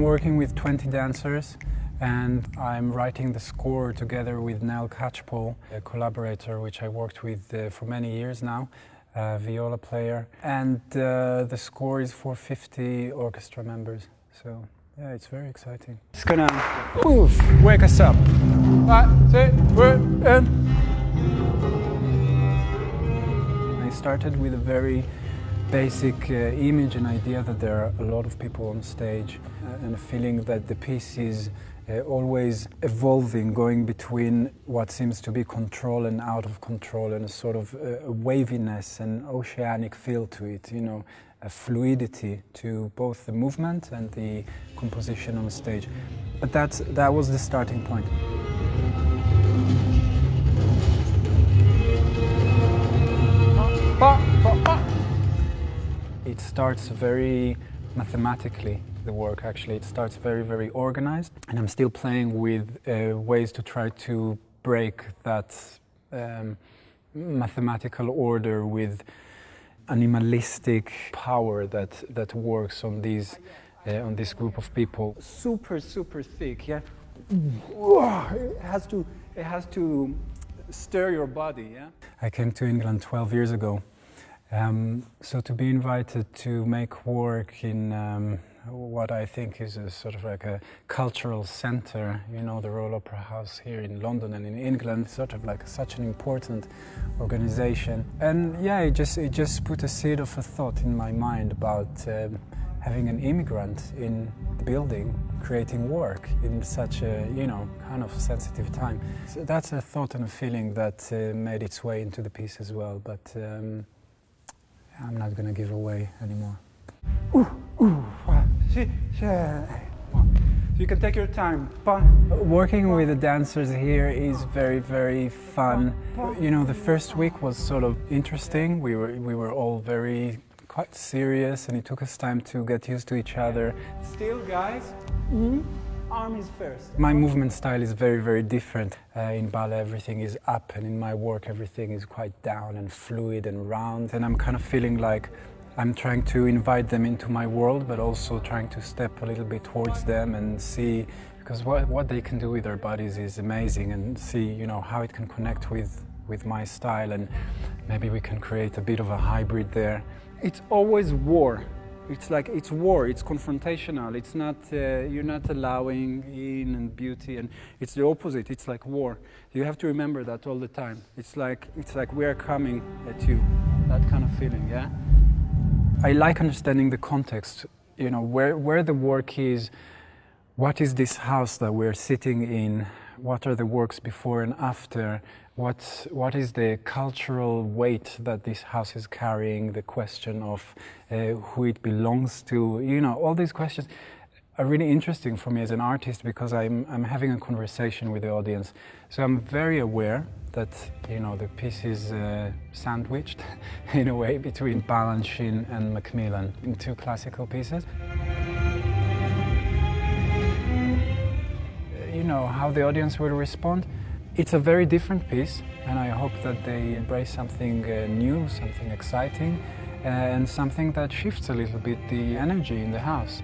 I'm working with 20 dancers and I'm writing the score together with Nell Catchpole, a collaborator which I worked with for many years now, a viola player. And the score is for 50 orchestra members. So yeah, it's very exciting. It's gonna wake us up. 5, 6, 1, and I started with a very basic image and idea that there are a lot of people on stage and a feeling that the piece is always evolving, going between what seems to be control and out of control, and a sort of a waviness and oceanic feel to it, you know, a fluidity to both the movement and the composition on stage. But that was the starting point. It starts very mathematically, the work actually. It starts very, very organized, and I'm still playing with ways to try to break that mathematical order with animalistic power that works on these on this group of people. Super, super thick, yeah. It has to stir your body, yeah. I came to England 12 years ago. So to be invited to make work in what I think is a sort of like a cultural center, you know, the Royal Opera House here in London and in England, sort of like such an important organization. And yeah, it just put a seed of a thought in my mind about having an immigrant in the building, creating work in such a, you know, kind of sensitive time. So that's a thought and a feeling that made its way into the piece as well, but I'm not going to give away anymore. So you can take your time. Working with the dancers here is very, very fun. You know, the first week was sort of interesting. We were all very quite serious, and it took us time to get used to each other. Still, guys. Arms first. My movement style is very, very different. In ballet everything is up, and in my work everything is quite down and fluid and round. And I'm kind of feeling like I'm trying to invite them into my world, but also trying to step a little bit towards them and see, because what they can do with their bodies is amazing, and see, you know, how it can connect with my style, and maybe we can create a bit of a hybrid there. It's always war. It's like, it's war, it's confrontational, it's not, you're not allowing in and beauty, and it's the opposite, it's like war. You have to remember that all the time. It's like we are coming at you, that kind of feeling, yeah? I like understanding the context, you know, where the work is, what is this house that we're sitting in, what are the works before and after, what is the cultural weight that this house is carrying, the question of who it belongs to, you know, all these questions are really interesting for me as an artist, because I'm having a conversation with the audience. So I'm very aware that, you know, the piece is sandwiched in a way between Balanchine and Macmillan in two classical pieces. You know, how the audience will respond. It's a very different piece, and I hope that they embrace something new, something exciting, and something that shifts a little bit the energy in the house.